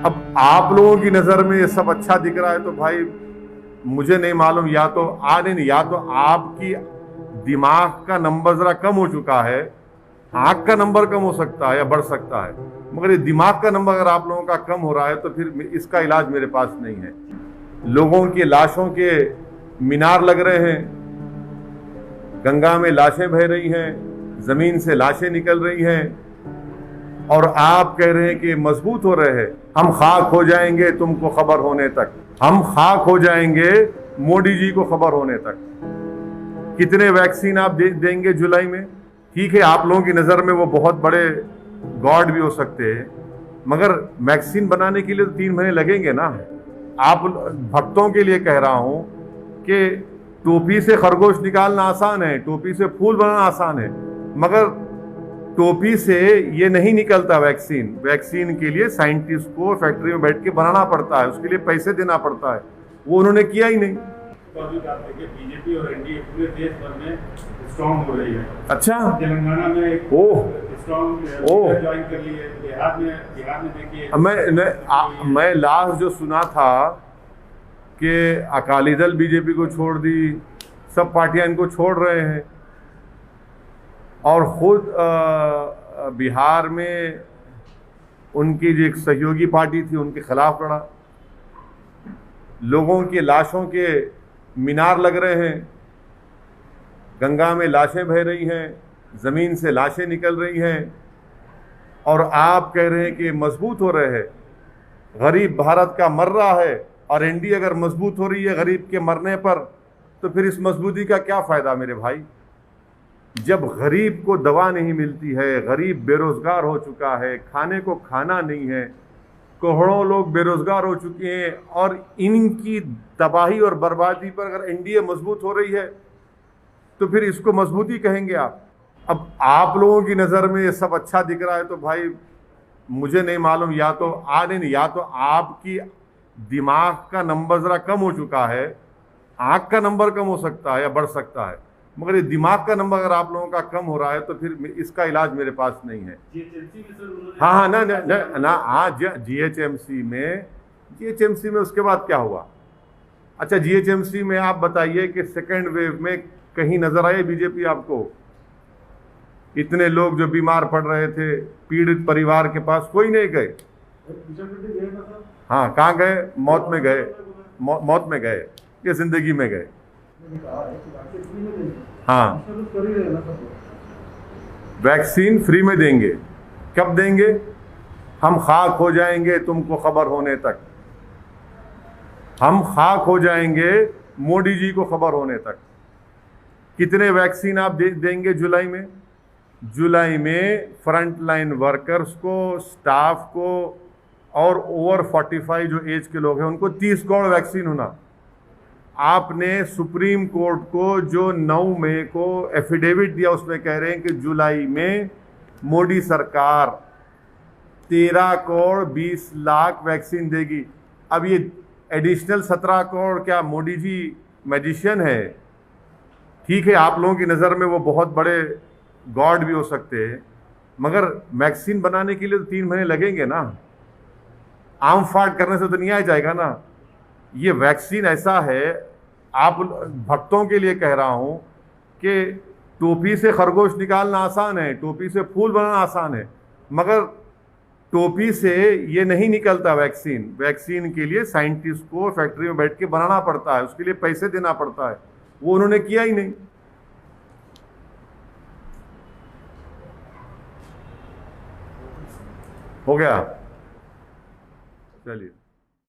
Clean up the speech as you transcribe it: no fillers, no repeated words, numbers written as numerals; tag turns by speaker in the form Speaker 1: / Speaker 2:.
Speaker 1: अब आप लोगों की नजर में ये सब अच्छा दिख रहा है तो भाई मुझे नहीं मालूम, या तो नहीं, या तो आपकी दिमाग का नंबर जरा कम हो चुका है, आंख का नंबर कम हो सकता है या बढ़ सकता है, मगर ये दिमाग का नंबर अगर आप लोगों का कम हो रहा है तो फिर इसका इलाज मेरे पास नहीं है। लोगों की लाशों के मीनार लग रहे हैं, गंगा में लाशें बह रही हैं, जमीन से लाशें निकल रही हैं, और आप कह रहे हैं कि मजबूत हो रहे हैं। हम खाक हो जाएंगे तुमको खबर होने तक, हम खाक हो जाएंगे मोदी जी को खबर होने तक। कितने वैक्सीन आप देंगे जुलाई में? ठीक है, आप लोगों की नजर में वो बहुत बड़े गॉड भी हो सकते हैं, मगर वैक्सीन बनाने के लिए तो 3 महीने लगेंगे ना। आप भक्तों के लिए कह रहा हूं कि टोपी से खरगोश निकालना आसान है, टोपी से फूल बनाना आसान है, मगर टोपी से ये नहीं निकलता वैक्सीन। वैक्सीन के लिए साइंटिस्ट को फैक्ट्री में बैठ के बनाना पड़ता है, उसके लिए पैसे देना पड़ता है, वो उन्होंने किया ही नहीं।
Speaker 2: तो अभी बात है कि बीजेपी और एनडीए पूरे देश भर में स्ट्रॉन्ग हो रही है।
Speaker 1: अच्छा,
Speaker 2: तेलंगाना में स्ट्रॉन्ग ज्वाइन कर ली है, बिहार में देखिए।
Speaker 1: मैं लास्ट जो सुना था कि अकाली दल बीजेपी को छोड़ दी, सब पार्टियां इनको छोड़ रहे हैं, और खुद बिहार में उनकी जो एक सहयोगी पार्टी थी उनके खिलाफ लड़ा। लोगों की लाशों के मीनार लग रहे हैं, गंगा में लाशें बह रही हैं, ज़मीन से लाशें निकल रही हैं, और आप कह रहे हैं कि मजबूत हो रहे हैं। गरीब भारत का मर रहा है, और एनडीए अगर मजबूत हो रही है गरीब के मरने पर, तो फिर इस मजबूती का क्या फ़ायदा मेरे भाई? जब गरीब को दवा नहीं मिलती है, गरीब बेरोजगार हो चुका है, खाने को खाना नहीं है, करोड़ों लोग बेरोजगार हो चुके हैं, और इनकी तबाही और बर्बादी पर अगर एनडीए मजबूत हो रही है तो फिर इसको मजबूती कहेंगे आप? अब आप लोगों की नज़र में ये सब अच्छा दिख रहा है तो भाई मुझे नहीं मालूम, या तो नहीं, या तो आपकी दिमाग का नंबर ज़रा कम हो चुका है, आँख का नंबर कम हो सकता है या बढ़ सकता है, मगर ये दिमाग का नंबर अगर आप लोगों का कम हो रहा है तो फिर इसका इलाज मेरे पास नहीं है। हाँ, हाँ, जीएचएमसी में उसके बाद क्या हुआ? अच्छा, जीएचएमसी में आप बताइए कि सेकेंड वेव में कहीं नजर आए बीजेपी आपको? इतने लोग जो बीमार पड़ रहे थे, पीड़ित परिवार के पास कोई नहीं गए। हाँ, कहाँ गए? मौत में गए, मौत में गए या जिंदगी में गए? हाँ, वैक्सीन फ्री में देंगे। कब देंगे? हम खाक हो जाएंगे तुमको खबर होने तक, हम खाक हो जाएंगे मोदी जी को खबर होने तक। कितने वैक्सीन आप देंगे जुलाई में? जुलाई में फ्रंट लाइन वर्कर्स को, स्टाफ को, और ओवर 45 जो एज के लोग हैं उनको 30 करोड़ वैक्सीन होना। आपने सुप्रीम कोर्ट को जो 9 मई को एफिडेविट दिया उसमें कह रहे हैं कि जुलाई में मोदी सरकार 13 करोड़ 20 लाख वैक्सीन देगी। अब ये एडिशनल 17 करोड़ क्या मोदी जी मैजिशियन है? ठीक है, आप लोगों की नज़र में वो बहुत बड़े गॉड भी हो सकते हैं, मगर वैक्सीन बनाने के लिए तो 3 महीने लगेंगे ना। आम फाट करने से तो नहीं आ जाएगा ना। ये वैक्सीन ऐसा है, आप भक्तों के लिए कह रहा हूं कि टोपी से खरगोश निकालना आसान है, टोपी से फूल बनाना आसान है, मगर टोपी से ये नहीं निकलता वैक्सीन। वैक्सीन के लिए साइंटिस्ट को फैक्ट्री में बैठ के बनाना पड़ता है, उसके लिए पैसे देना पड़ता है, वो उन्होंने किया ही नहीं। हो गया, चलिए।